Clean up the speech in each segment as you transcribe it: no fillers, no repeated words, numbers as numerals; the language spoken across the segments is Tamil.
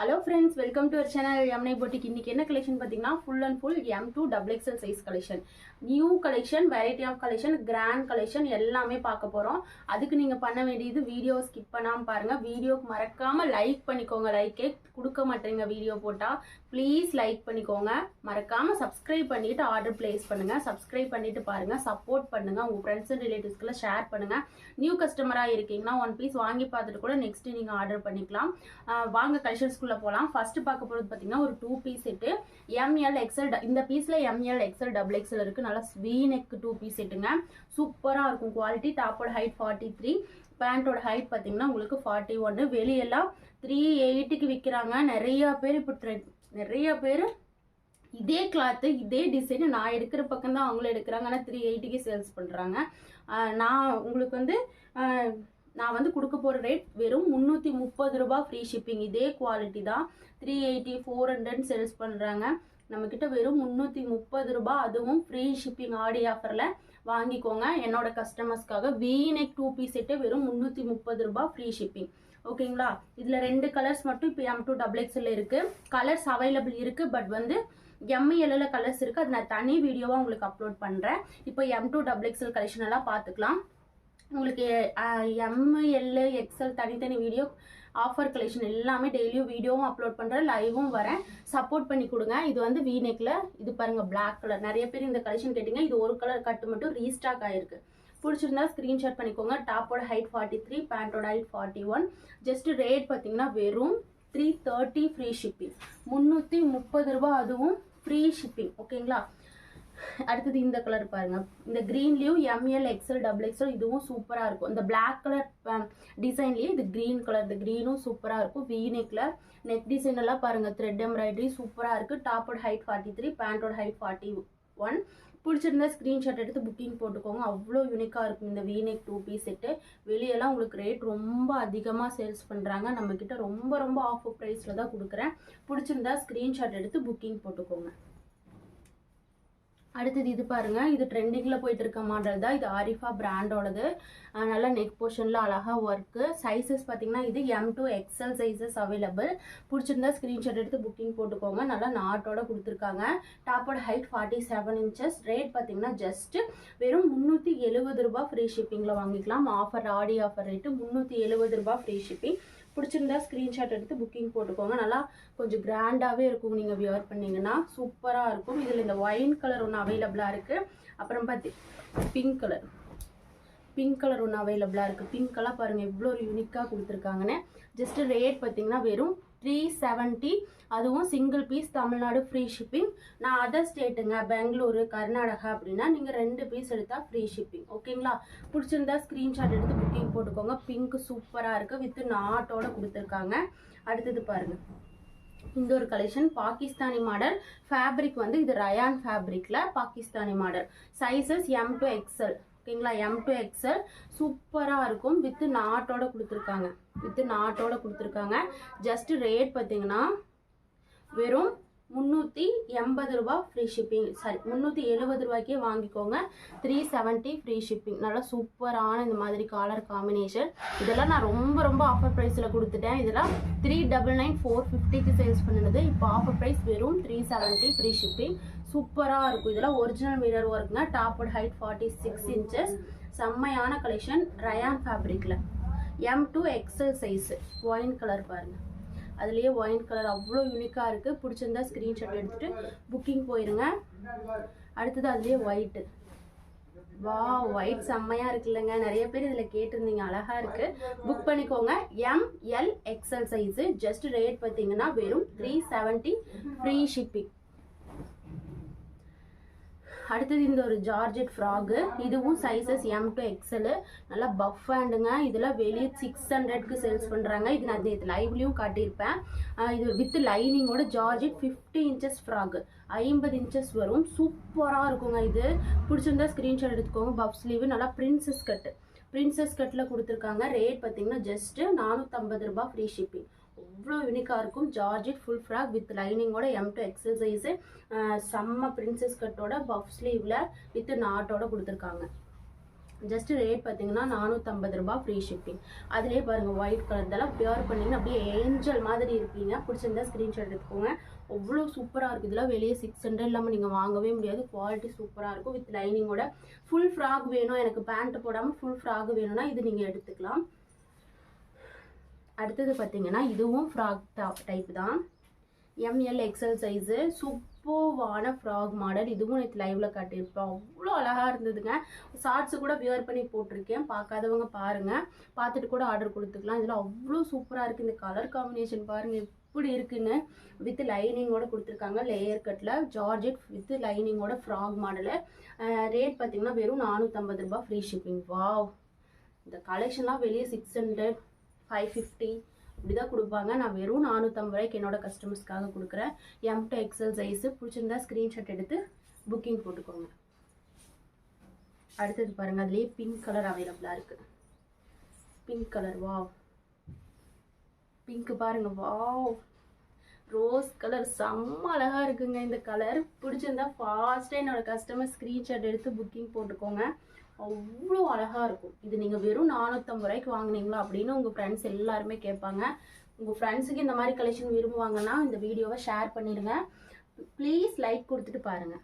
Hello friends, welcome to our channel Yamnai Boutique. இன்னைக்கு என்ன collection பாத்தீங்கன்னா full and full M2 XXL size collection. New collection, variety of collection, grand collection எல்லாமே பார்க்க போறோம். அதுக்கு நீங்க பண்ண வேண்டியது வீடியோ ஸ்கிப் பண்ணாம பாருங்க. வீடியோக்கு மறக்காம லைக் பண்ணிக்கோங்க. லைக் கொடுக்க மாட்டீங்க வீடியோ போட்டா. ப்ளீஸ் லைக் பண்ணிக்கோங்க. மறக்காம சப்ஸ்கிரைப் பண்ணிட்டு ஆர்டர் பிளேஸ் பண்ணுங்க. சப்ஸ்கிரைப் பண்ணிட்டு பாருங்க. சப்போர்ட் பண்ணுங்க. உங்க ஃப்ரெண்ட்ஸ் அண்ட் ரிலேட்டிவ்ஸ்க்குள்ள ஷேர் பண்ணுங்க. நியூ கஸ்டமரா இருக்கீங்கன்னா ஒன் பீஸ் வாங்கி பார்த்துட்டு கூட நெக்ஸ்ட் நீங்க ஆர்டர் பண்ணிக்கலாம். வாங்க கலெக்ஷன்ஸ் போலாம். ஃபர்ஸ்ட் பார்க்க போறது பாத்தீங்கன்னா ஒரு 2 பீஸ் செட் ML XL. இந்த பீஸ்ல ML XL XXL இருக்கு. நல்லா V neck 2 பீஸ் செட்டுங்க. சூப்பரா இருக்கும் குவாலிட்டி. டாப்போட ஹைட் 43, பேண்டோட ஹைட் பாத்தீங்கன்னா உங்களுக்கு 41. வெளியெல்லாம் 380க்கு விற்கிறாங்க. நிறைய பேர் இதே கிளாத் இதே டிசைன் நான் எடுக்கிற பக்கம் தான் அவங்களும் எடுக்கிறாங்க. ஆனால் 380க்கு சேல்ஸ் பண்றாங்க. நான் வந்து கொடுக்க போற ரேட் வெறும் 330 ரூபாய் ஃப்ரீ ஷிப்பிங். இதே குவாலிட்டி தான் 380 400 சேல்ஸ் பண்றாங்க. நம்ம கிட்ட வெறும் 330 ரூபாய், அதுவும் ஃப்ரீ ஷிப்பிங். ஆடி ஆஃபர்ல வாங்கிக்கோங்க. என்னோட கஸ்டமர்ஸ்க்காக V neck 2 பீஸ் செட்டு வெறும் 330 ரூபாய் ஃப்ரீ ஷிப்பிங். ஓகேங்களா? இதுல 2 கலர்ஸ் மட்டும் இப்போ M2 XXL இருக்கு. கலர்ஸ் அவைலபிள் இருக்கு. பட் வந்து ML கலர்ஸ் இருக்கு. அது நான் தனி வீடியோவா உங்களுக்கு அப்லோட் பண்றேன். இப்போ M2 XXL கலெக்ஷன் எல்லாம் பார்த்துக்கலாம். உங்களுக்கு ML XL தனித்தனி வீடியோ ஆஃபர் கலெக்ஷன் எல்லாமே டெய்லியும் வீடியோவும் அப்லோட் பண்றேன், லைவும் வரேன். சப்போர்ட் பண்ணி கொடுங்க. இது வந்து V neckல இது பாருங்க பிளாக் கலர். நிறைய பேர் இந்த கலெக்ஷன் கேட்டீங்க. இது ஒரு கலர் கட்டு மட்டும் ரீஸ்டாக் ஆயிருக்கு. பிடிச்சிருந்தா ஸ்கிரீன்ஷாட் பண்ணிக்கோங்க. டாப்போட ஹைட் 43, பேண்டோட ஹைட் 41. ஜஸ்ட் ரேட் பார்த்தீங்கன்னா வெறும் 330 ஃப்ரீ ஷிப்பிங். 330 ரூபாய், அதுவும் ஃப்ரீ ஷிப்பிங். ஓகேங்களா? அடுத்தது இந்த கலர் பாருங்க. இந்த கிரீன்லயும் ML XL XXL இதுவும் சூப்பரா இருக்கும். இந்த பிளாக் கலர் டிசைன்லயே இது கிரீன் கலர். இந்த கிரீனும் சூப்பரா இருக்கும். V neckல நெக் டிசைன் எல்லாம் பாருங்க. த்ரெட் எம்ப்ராய்டரி சூப்பரா இருக்கு. டாப்போட ஹைட் 43, பேண்டோட ஹைட் 41. பிடிச்சிருந்தா ஸ்கிரீன்ஷாட் எடுத்து புக்கிங் போட்டுக்கோங்க. அவ்வளோ யூனிக்கா இருக்கும் இந்த V neck 2 பீஸ் செட்டு. வெளியெல்லாம் உங்களுக்கு ரேட் ரொம்ப அதிகமாக சேல்ஸ் பண்றாங்க. நம்ம கிட்ட ரொம்ப ஆஃபர் ப்ரைஸ்ல தான் கொடுக்குறேன். பிடிச்சிருந்தா ஸ்கிரீன்ஷாட் எடுத்து புக்கிங் போட்டுக்கோங்க. அடுத்தது இது பாருங்க. இது ட்ரெண்டிங்ல போயிட்டு இருக்க மாடல் தான். இது ஆரிஃபா பிராண்டோடது. நல்லா நெக் போர்ஷன்ல அழகா ஒர்க்கு. சைசஸ் பாத்தீங்கன்னா இது M2 XL சைசஸ் அவைலபிள். பிடிச்சிருந்தா ஸ்கிரீன்ஷாட் எடுத்து புக்கிங் போட்டுக்கோங்க. நல்லா நாட்டோட கொடுத்துருக்காங்க. டாப்போட ஹைட் 47 இன்ச்சஸ். ரேட் பாத்தீங்கன்னா ஜஸ்ட் வெறும் 370 ரூபாய் ஃப்ரீ ஷிப்பிங்ல வாங்கிக்கலாம். ஆஃபர் ஆடி ஆஃபர் ரேட்டு 370 ரூபாய் ஃப்ரீ ஷிப்பிங். பிடிச்சிருந்தா ஸ்கிரீன்ஷாட் எடுத்து புக்கிங் போட்டுக்கோங்க. நல்லா கொஞ்சம் கிராண்டாவே இருக்கும். நீங்க வியர் பண்ணீங்கன்னா சூப்பரா இருக்கும். இதுல இந்த ஒயின் கலர் ஒன்று அவைலபிளா இருக்கு. அப்புறம் பிங்க் கலர் ஒன்று அவைலபிளா இருக்கு. பிங்க் கலர் பாருங்க எவ்வளோ ஒரு யூனிக்கா கொடுத்துருக்காங்கன்னு. ஜஸ்ட் ரேட் பார்த்தீங்கன்னா வெறும் 370. அதுவும் single piece. Tamil Nadu free shipping. நான் அதர் ஸ்டேட்டுங்க, பெங்களூரு, கர்நாடகா அப்படின்னா நீங்க 2 பீஸ் எடுத்தா ஃப்ரீ ஷிப்பிங். ஓகேங்களா? பிடிச்சிருந்தா ஸ்கிரீன்ஷாட் எடுத்து புக்கிங் போட்டுக்கோங்க. பிங்க் சூப்பரா இருக்கு. வித் நாட்டோட கொடுத்துருக்காங்க. அடுத்தது பாருங்க. இந்த ஒரு கலெக்ஷன் பாகிஸ்தானி மாடல். ஃபேப்ரிக் வந்து இது ரயான் ஃபேப்ரிக்ல Pakistani model. Sizes M2 XL. ஓகேங்களா? M2 XL சூப்பரா இருக்கும். வித் நாட்டோட கொடுத்துருக்காங்க. ஜஸ்ட் ரேட் பார்த்தீங்கன்னா வெறும் 380 ரூபாய் ஃப்ரீ ஷிப்பிங். சாரி 370 ரூபாய்க்கே வாங்கிக்கோங்க. 370 ஃப்ரீ ஷிப்பிங். நல்லா சூப்பரான இந்த மாதிரி கலர் காம்பினேஷன். இதெல்லாம் நான் ரொம்ப ஆஃபர் ப்ரைஸில் கொடுத்துட்டேன். இதெல்லாம் 399 450க்கு சேல்ஸ் பண்ணினது. இப்போ ஆஃபர் ப்ரைஸ் வெறும் 370 ஃப்ரீ ஷிப்பிங். சூப்பராக இருக்கும். இதெல்லாம் ஒரிஜினல் மிரர் ஒர்க்குங்க. டாப்போட ஹைட் 46 இன்ச்சஸ். செம்மையான கலெக்ஷன். ரயான் ஃபேப்ரிக்ல M2 XL size. Wine colour பாருங்க. அதுலயே ஒயின் கலர் அவ்வளோ யூனிக்கா இருக்கு. பிடிச்சிருந்தா ஸ்கிரீன்ஷாட் எடுத்துட்டு புக்கிங் போயிருங்க. அடுத்தது அதுலயே ஒயிட். வா, ஒயிட் செம்மையா இருக்கு இல்லைங்க. நிறைய பேர் இதுல கேட்டிருந்தீங்க. அழகா இருக்கு. புக் பண்ணிக்கோங்க. ML XL size. Just rate பார்த்தீங்கன்னா வெறும் 370 ஃப்ரீ ஷிப்பிங். அடுத்தது இந்த ஒரு ஜார்ஜெட் ஃப்ராக். இதுவும் சைசஸ் M2 XL. நல்லா பஃப் ஹேண்டுங்க. இதெல்லாம் வெளியே 600க்கு சேல்ஸ் பண்றாங்க. இது நான் லைவ்லயும் காட்டியிருப்பேன். இது வித் லைனிங்கோட ஜார்ஜெட் 50 இன்ச்சஸ் ஃப்ராக். 50 இன்ச்சஸ் வரும். சூப்பரா இருக்குங்க. இது பிடிச்சிருந்தா ஸ்கிரீன்ஷாட் எடுத்துக்கோங்க. Puff sleeve. நல்லா பிரின்சஸ் கட்ல கொடுத்துருக்காங்க. ரேட் பார்த்தீங்கன்னா ஜஸ்ட் 450 ரூபாய் ஃப்ரீ ஷிப்பிங். அவ்வளோ யூனிக்கா இருக்கும். ஜார்ஜெட் ஃபுல் ஃப்ராக் வித் லைனிங்கோட M2 XL சைஸ். செம்ம பிரின்சஸ் கட்டோட பஃப் ஸ்லீவ்ல வித் நாட்டோட கொடுத்துருக்காங்க. ஜஸ்ட் ரேட் பார்த்தீங்கன்னா 450 ரூபாய் ஃப்ரீ ஷிப்பிங். அதிலே பாருங்கள் ஒயிட் கலர், இதெல்லாம் பியூர் பண்ணிங்கன்னா அப்படியே ஏஞ்சல் மாதிரி இருப்பீங்க. பிடிச்சிருந்தா ஸ்க்ரீன்ஷாட் எடுத்துக்கோங்க. அவ்வளோ சூப்பராக இருக்குது. இதெல்லாம் வெளியே 600 இல்லாமல் நீங்கள் வாங்கவே முடியாது. குவாலிட்டி சூப்பராக இருக்கும். வித் லைனிங்கோட ஃபுல் ஃப்ராக் வேணும், எனக்கு பேண்ட் போடாமல் ஃபுல் ஃப்ராக் வேணும்னா இது நீங்கள் எடுத்துக்கலாம். அடுத்தது பார்த்தீங்கன்னா இதுவும் ஃப்ராக் டைப் தான். எம்எல் எக்ஸல் சைஸு, சூப்பர்வான ஃப்ராக் மாடல். இதுவும் எனக்கு லைவ்ல காட்டியிருப்பேன். அவ்வளோ அழகாக இருந்ததுங்க. ஷார்ட்ஸு கூட வியர் பண்ணி போட்டிருக்கேன். பார்க்காதவங்க பாருங்கள், பார்த்துட்டு கூட ஆர்டர் கொடுத்துக்கலாம். இதில் அவ்வளோ சூப்பராக இருக்குது. இந்த கலர் காம்பினேஷன் பாருங்கள் எப்படி இருக்குன்னு. வித் லைனிங்கோட கொடுத்துருக்காங்க. லேயர் கட்டில் ஜார்ஜெட் வித் லைனிங்கோட ஃப்ராக் மாடலு. ரேட் பார்த்தீங்கன்னா வெறும் 450 ரூபாய் ஃப்ரீ ஷிப்பிங். வாவ், இந்த கலெக்ஷன்லாம் வெளியே 600, 550 இப்படிதான் கொடுப்பாங்க. நான் வெறும் 450 ரூபாய்க்கு என்னோட கஸ்டமர்ஸ்க்காக கொடுக்குறேன். M to XL size. பிடிச்சிருந்தா ஸ்க்ரீன்ஷாட் எடுத்து புக்கிங் போட்டுக்கோங்க. அடுத்தது பாருங்கள், அதுலேயே பிங்க் கலர் அவைலபிளாக இருக்குது. பிங்க் கலர், வாவ், பிங்க் பாருங்கள், வாவ், ரோஸ் கலர் செம்ம அழகாக இருக்குங்க. இந்த கலர் பிடிச்சிருந்தா ஃபாஸ்ட்டாக என்னோட கஸ்டமர் ஸ்க்ரீன்ஷாட் எடுத்து புக்கிங் போட்டுக்கோங்க. அவ்வளோ அழகாக இருக்கும். இது நீங்கள் வெறும் 450 ரூபாய்க்கு வாங்கினீங்களா அப்படின்னு உங்கள் ஃப்ரெண்ட்ஸ் எல்லாருமே கேட்பாங்க. உங்கள் ஃப்ரெண்ட்ஸுக்கு இந்த மாதிரி கலெக்ஷன் விரும்புவாங்கன்னா இந்த வீடியோவை ஷேர் பண்ணிடுங்க. ப்ளீஸ் லைக் கொடுத்துட்டு பாருங்கள்.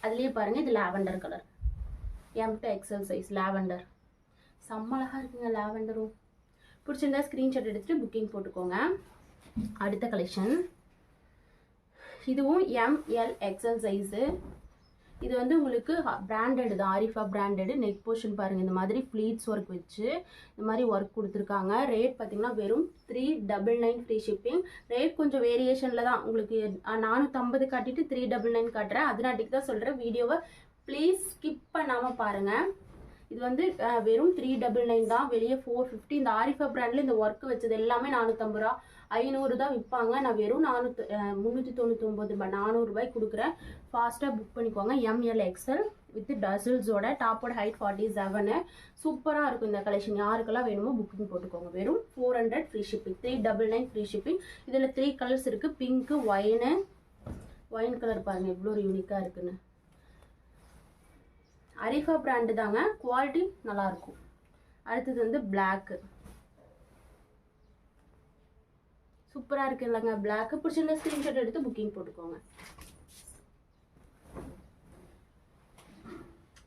அதுலேயே பாருங்கள், இது lavender colour. M to XL size lavender. செம்ம அழகாக இருக்குங்க லாவெண்டரும். பிடிச்சிருந்தா ஸ்க்ரீன்ஷாட் எடுத்துகிட்டு புக்கிங் போட்டுக்கோங்க. அடுத்த கலெக்ஷன் இதுவும் ML XL சைஸு. இது வந்து உங்களுக்கு பிராண்டட் தான், ஆரிஃபா பிராண்டடு. நெக் போர்ஷன் பாருங்கள், இந்த மாதிரி ஃப்ளீட்ஸ் ஒர்க் வச்சு இந்த மாதிரி ஒர்க் கொடுத்துருக்காங்க. ரேட் பார்த்தீங்கன்னா வெறும் 399 ஃப்ரீ ஷிப்பிங். ரேட் கொஞ்சம் வேரியேஷனில் தான். உங்களுக்கு 450 காட்டிட்டு 399 காட்டுறேன். அதனாட்டிக்கு தான் சொல்கிறேன். வீடியோவை ப்ளீஸ் ஸ்கிப் பண்ணாமல் பாருங்கள். இது வந்து வெறும் 399 தான். வெளியே 450. இந்த ஆரிஃபா பிராண்டில் இந்த ஒர்க் வச்சது எல்லாமே 450 ரூபா, 500 தான் விற்பாங்க. நான் வெறும் 399 ரூபாய், 400 ரூபாய்க்கு கொடுக்குறேன். ஃபாஸ்ட்டாக புக் பண்ணிக்கோங்க. ML XL வித் டசில்ஸோட. டாப்போட ஹைட் 47. சூப்பராக இருக்கும் இந்த கலெக்ஷன். யாருக்கெல்லாம் வேணுமோ புக்கிங் போட்டுக்கோங்க. வெறும் 400 ஃப்ரீ ஷிப்பிங். 399 free shipping. இதில் 3 கலர்ஸ் இருக்குது. பிங்க்கு, ஒயின் கலர் பாருங்கள் எவ்வளோ ஒரு யூனிக்காக இருக்குன்னு. அரிஃபா பிராண்டு தாங்க, குவாலிட்டி நல்லாயிருக்கும். அடுத்தது வந்து பிளாக்கு. சூப்பராக இருக்கு இல்லைங்க பிளாக்கு. பிடிச்சிருந்தா ஸ்க்ரீன்ஷாட் எடுத்து புக்கிங் போட்டுக்கோங்க.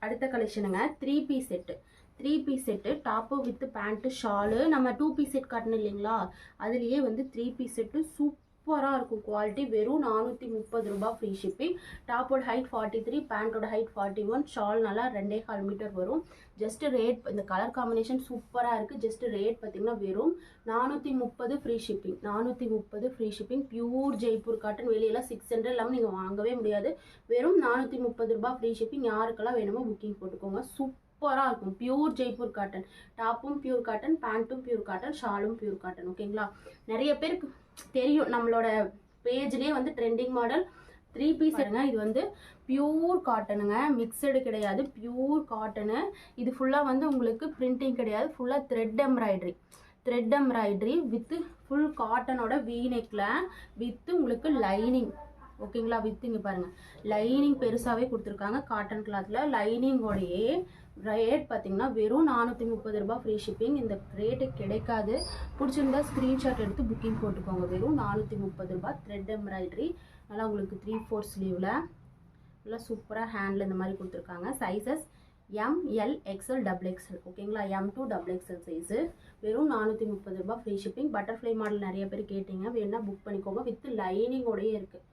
அடுத்த கலெக்ஷனுங்க 3 piece set. 3 piece set, top with pant shawl. நம்ம 2 பீஸ் செட் காட்டணும் இல்லைங்களா, அதுலேயே வந்து 3 பீஸ் செட்டு சூப்பராக இருக்கும். குவாலிட்டி வெறும் 430 ரூபாய் ஃப்ரீ ஷிப்பிங். டாப்போட ஹைட் 43, பேண்ட்டோட ஹைட் 41, ஷால் நல்லா 2.25 மீட்டர் வரும். ஜஸ்ட் ரேட், இந்த கலர் காம்பினேஷன் சூப்பராக இருக்குது. ஜஸ்ட் ரேட் பார்த்தீங்கன்னா வெறும் 430 free shipping. 430 free shipping. Pure Jaipur cotton. வெளியெல்லாம் 600 இல்லாமல் நீங்கள் வாங்கவே முடியாது. வெறும் 430 ரூபாய் ஃப்ரீ ஷிப்பிங். யாருக்கெல்லாம் வேணுமோ புக்கிங் போட்டுக்கோங்க. சூப்பராக இருக்கும். Pure Jaipur cotton. டாப்பும் பியூர் காட்டன், பேண்ட்டும் பியூர் காட்டன், ஷாலும் பியூர் காட்டன். ஓகேங்களா, நிறைய பேருக்கு தெரியும் நம்மளோட பேஜ்லேயே வந்து ட்ரெண்டிங் மாடல் 3 பீஸ் எடுங்க. இது வந்து பியூர் காட்டனுங்க, மிக்சடு கிடையாது, பியூர் காட்டனு. இது ஃபுல்லாக வந்து உங்களுக்கு பிரிண்டிங் கிடையாது, ஃபுல்லாக thread embroidery with full காட்டனோட வீநெக்கில் with உங்களுக்கு லைனிங். ஓகேங்களா, வித் இங்கே பாருங்கள் லைனிங் பெருசாகவே கொடுத்துருக்காங்க. காட்டன் கிளாத்தில் லைனிங்கோடையே. ரேட் பார்த்தீங்கன்னா வெறும் 430 ரூபாய் ஃப்ரீ ஷிப்பிங். இந்த ரேட்டு கிடைக்காது. பிடிச்சிருந்தா ஸ்க்ரீன்ஷாட் எடுத்து புக்கிங் போட்டுக்கோங்க. வெறும் 430 ரூபாய். த்ரெட் எம்ப்ராய்டரி நல்லா உங்களுக்கு 3/4 ஸ்லீவில் நல்லா சூப்பராக ஹேண்டில் இந்த மாதிரி கொடுத்துருக்காங்க. Sizes ML XL XXL. ஓகேங்களா, M to XXL சைஸு. வெறும் 430 ரூபாய் ஃப்ரீ ஷிப்பிங். பட்டர்ஃப்ளை மாடல் நிறைய பேர் கேட்டிங்க, வேணால் புக் பண்ணிக்கோங்க. வித் லைனிங்கோடையே இருக்குது.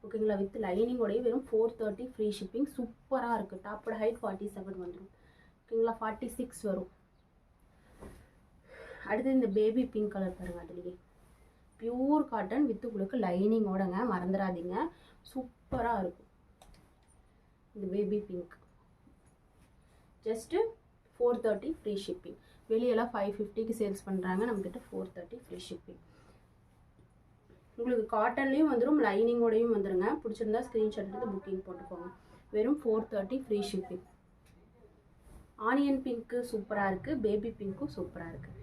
ஓகேங்களா, வித் லைனிங்கோடையே வெறும் 430 ஃப்ரீ ஷிப்பிங். சூப்பராக இருக்குது. டாப்போட ஹைட் 47 வந்துடும். ஓகேங்களா, 46 வரும். அடுத்து இந்த பேபி பிங்க் கலர் பாருங்கள். அதுலேயே பியூர் காட்டன் வித் உங்களுக்கு லைனிங்கோடங்க, மறந்துடாதீங்க. சூப்பராக இருக்கும் இந்த baby pink. Just 430 free shipping. வெளியெல்லாம் 550க்கு சேல்ஸ் பண்ணுறாங்க, நம்மக்கிட்ட 430 ஃப்ரீ ஷிப்பிங். உங்களுக்கு காட்டன்லேயும் வந்துடும், லைனிங்கோடையும் வந்துடுங்க. பிடிச்சிருந்தா ஸ்க்ரீன்ஷாட் எடுத்து புக்கிங் போட்டுக்கோங்க. வெறும் 430 ஃப்ரீ ஷிப்பிங். ஆனியன் பிங்க்கு சூப்பராக இருக்குது, பேபி பிங்க்கும் சூப்பராக இருக்குது.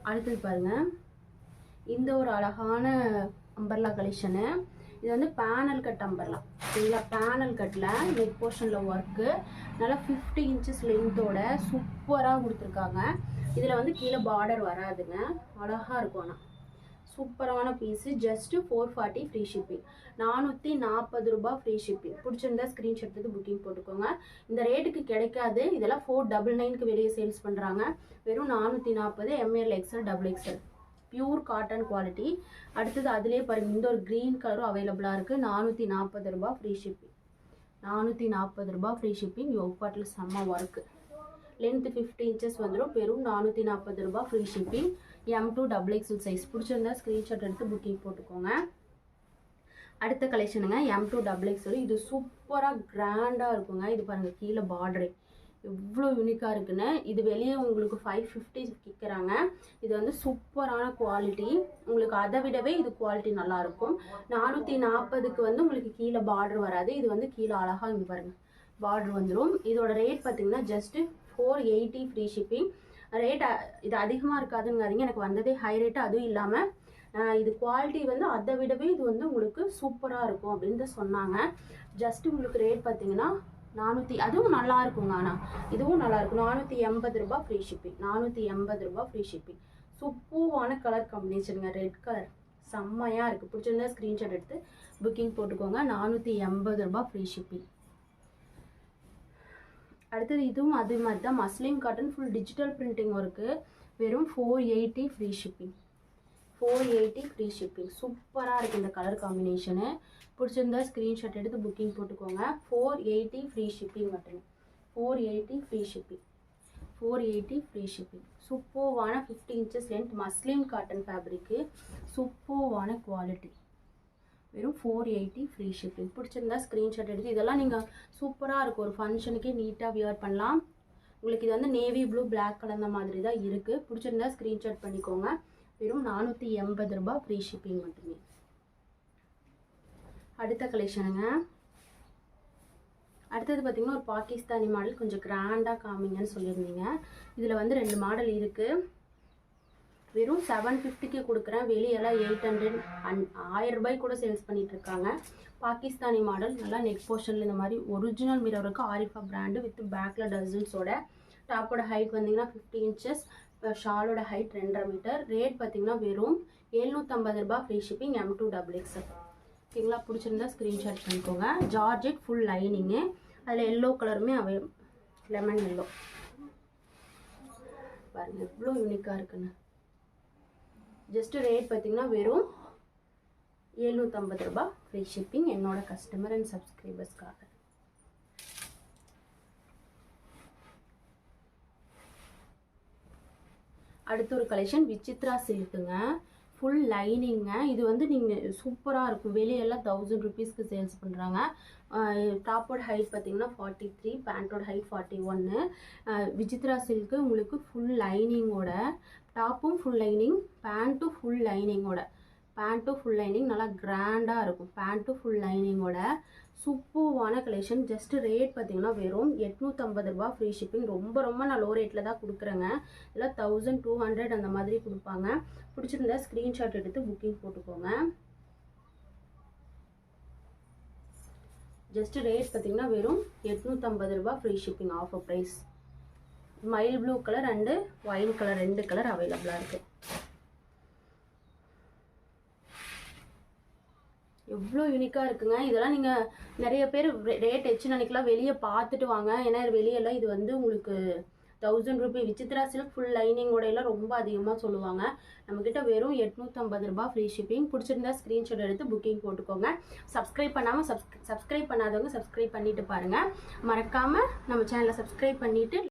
அடுத்தது பாருங்கள், இந்த ஒரு அழகான அம்பர்லா கலெக்ஷனு. இது வந்து பேனல் கட் அம்பர்லாம் சரிங்களா. பேனல் கட்டில் நெக் போர்ஷனில் ஒர்க்கு நல்லா 50 inches லென்த்தோட சூப்பராக கொடுத்துருக்காங்க. இதில் வந்து கீழே பார்டர் வராதுங்க, அழகாக இருக்கும். ஆனால் சூப்பரான பீஸு. Just 440 free shipping. 440 ரூபா ஃப்ரீ ஷிப்பிங். பிடிச்சிருந்தா ஸ்க்ரீன்ஷாட் எடுத்து புக்கிங் போட்டுக்கோங்க. இந்த ரேட்டுக்கு கிடைக்காது. இதெல்லாம் 499க்கு வெளியே சேல்ஸ் பண்ணுறாங்க. வெறும் 440 ML XL XXL pure cotton quality. அடுத்தது அதிலே பாருங்கள், இந்த ஒரு க்ரீன் கலரும் அவைலபிளாக இருக்குது. 440 ரூபா ஃப்ரீ ஷிப்பிங். 440 ரூபா ஃப்ரீ ஷிப்பிங். யோப்பாட்டில் செம்ம ஒர்க்கு. லென்த்து 50 inches வந்துடும். வெறும் 440 ரூபா free shipping. M2 XXL size. பிடிச்சிருந்தா ஸ்க்ரீன்ஷாட் எடுத்து புக்கிங் போட்டுக்கோங்க. அடுத்த கலெக்ஷனுங்க M2 XXL. இது சூப்பராக கிராண்டாக இருக்குங்க. இது பாருங்கள், கீழே பார்டரு எவ்வளோ யூனிக்காக இருக்குன்னு. இது வெளியே உங்களுக்கு 550 விற்கிறாங்க. இது வந்து சூப்பரான குவாலிட்டி. உங்களுக்கு அதை விடவே இது குவாலிட்டி நல்லாயிருக்கும். 440க்கு வந்து உங்களுக்கு கீழே பார்டர் வராது. இது வந்து கீழே அழகாக இங்கே பாருங்கள் பார்டர் வந்துடும். இதோட ரேட் பார்த்தீங்கன்னா ஜஸ்ட்டு 480 ஃப்ரீ ஷிப்பிங். ரேட் இது அதிகமாக இருக்காதுங்காதீங்க, எனக்கு வந்ததே ஹை ரேட்டு. அதுவும் இல்லாமல் இது குவாலிட்டி வந்து அதை விடவே இது வந்து உங்களுக்கு சூப்பராக இருக்கும் அப்படின்னு சொன்னாங்க. ஜஸ்ட்டு உங்களுக்கு ரேட் பார்த்தீங்கன்னா 400, அதுவும் நல்லா இருக்குங்க. ஆனால் இதுவும் நல்லாயிருக்கும். 480 ரூபா ஃப்ரீ ஷிப்பிங். 480 ரூபா ஃப்ரீ ஷிப்பிங். சூப்பரான கலர் காம்பினேஷனுங்க. ரெட் கலர் செம்மையாக இருக்குது. பிடிச்சிருந்தா ஸ்க்ரீன்ஷாட் எடுத்து புக்கிங் போட்டுக்கோங்க. 480 ரூபா ஃப்ரீ ஷிப்பிங். அடுத்தது இதுவும் அதே மாதிரி தான், muslin cotton full digital printing work. வெறும் 480 ஃப்ரீ ஷிப்பிங். 480 free shipping. சூப்பராக இருக்குது இந்த கலர் காம்பினேஷனு. பிடிச்சிருந்தா ஸ்க்ரீன்ஷாட் எடுத்து புக்கிங் போட்டுக்கோங்க. 480 ஃப்ரீ ஷிப்பிங் மட்டும். 480 ஃப்ரீ ஷிப்பிங். 480 free shipping. சூப்பரான 50 inches length muslin cotton fabric. சூப்பரான குவாலிட்டி. வெறும் 480 ஃப்ரீ ஷிப்பிங். பிடிச்சிருந்தா ஸ்க்ரீன்ஷாட் எடுத்து, இதெல்லாம் நீங்கள் சூப்பராக இருக்கும், ஒரு ஃபங்க்ஷனுக்கே நீட்டாக வியர் பண்ணலாம். உங்களுக்கு இது வந்து நேவி ப்ளூ பிளாக் கலந்த மாதிரி தான் இருக்குது. பிடிச்சிருந்தா ஸ்க்ரீன்ஷாட் பண்ணிக்கோங்க. வெறும் 480 ரூபா ஃப்ரீ ஷிப்பிங் மட்டுமே. அடுத்த கலெக்ஷனுங்க. அடுத்தது பார்த்திங்கன்னா ஒரு பாகிஸ்தானி மாடல், கொஞ்சம் கிராண்டாக காமிங்கன்னு சொல்லியிருந்தீங்க. இதில் வந்து 2 மாடல் இருக்குது. வெறும் 750க்கு கொடுக்குறேன். வெளியெல்லாம் 800 1000 ரூபாய்க்கு கூட சேல்ஸ் பண்ணிகிட்ருக்காங்க. பாகிஸ்தானி மாடல் நல்லா நெக் போர்ஷனில் இந்த மாதிரி ஒரிஜினல் மிரர் இருக்குது. ஆரிஃபா பிராண்டு வித் பேக்கில் டசல்ஸோட. டாப்போட ஹைட் வந்தீங்கன்னா 50 inches. ஷாலோட ஹைட் 2.5 மீட்டர். ரேட் பார்த்தீங்கன்னா வெறும் 750 ரூபா ஃப்ரீ ஷிப்பிங். M2 XXL. ஓகேங்களா. பிடிச்சிருந்தா ஸ்க்ரீன்ஷாட் பண்ணிக்கோங்க. Georgette full lining. அதில் எல்லோ கலருமே லெமன் எல்லோ பாருங்கள் எவ்வளோ யூனிக்காக இருக்குன்னு. ஜஸ்ட்டு ரேட் பார்த்தீங்கன்னா வெறும் 750 ரூபா ஃப்ரீ ஷிப்பிங். என்னோட கஸ்டமர் அண்ட் சப்ஸ்கிரைபர்ஸ்க்காக. அடுத்த ஒரு கலெக்ஷன் விசித்ரா சில்க்குங்க. ஃபுல் லைனிங்க. இது வந்து நீங்கள் சூப்பராக இருக்கும். வெளியெல்லாம் 1000 ருபீஸ்க்கு சேல்ஸ் பண்ணுறாங்க. டாப்போட ஹைட் பார்த்தீங்கன்னா 43, பேண்ட்டோட ஹைட் 41. விசித்ரா சில்க்கு உங்களுக்கு ஃபுல் லைனிங்கோட. டாப்பும் ஃபுல் லைனிங், பேண்ட்டும் ஃபுல் லைனிங்கோட. பேண்ட்டும் ஃபுல் லைனிங் நல்லா கிராண்டாக இருக்கும். பேண்ட்டும் ஃபுல் லைனிங்கோட சூப்பரான கலெக்ஷன். ஜஸ்ட்டு ரேட் பார்த்தீங்கன்னா வெறும் 850 ரூபா ஃப்ரீ ஷிப்பிங். ரொம்ப நான் லோ ரேட்டில் தான் கொடுக்குறேங்க. இதில் 1200 அந்த மாதிரி கொடுப்பாங்க. பிடிச்சிருந்தா ஸ்க்ரீன்ஷாட் எடுத்து புக்கிங் போட்டுக்கோங்க. ஜஸ்ட்டு ரேட் பார்த்தீங்கன்னா வெறும் 850 ரூபா free shipping. Offer price. Mild blue colour and wine colour 2 colour அவைலபிளாக இருக்குது. எவ்வளோ யூனிக்காக இருக்குங்க. இதெல்லாம் நீங்கள் நிறைய பேர் ரேட் வச்சு நினைக்கலாம், வெளியே பார்த்துட்டு வாங்க. ஏன்னா வெளியெல்லாம் இது வந்து உங்களுக்கு 1000 ரூபாய். விசித்ரா சில்க் ஃபுல் லைனிங்கோட எல்லாம் ரொம்ப அதிகமாக சொல்லுவாங்க. நம்மக்கிட்ட வெறும் 850 ரூபா ஃப்ரீ ஷிப்பிங். பிடிச்சிருந்தா ஸ்க்ரீன்ஷாட் எடுத்து புக்கிங் போட்டுக்கோங்க. சப்ஸ்கிரைப் பண்ணாமல் சப்ஸ்கிரைப் பண்ணாதவங்க சப்ஸ்கிரைப் பண்ணிவிட்டு பாருங்கள். மறக்காமல் நம்ம சேனலை சப்ஸ்கிரைப் பண்ணிவிட்டு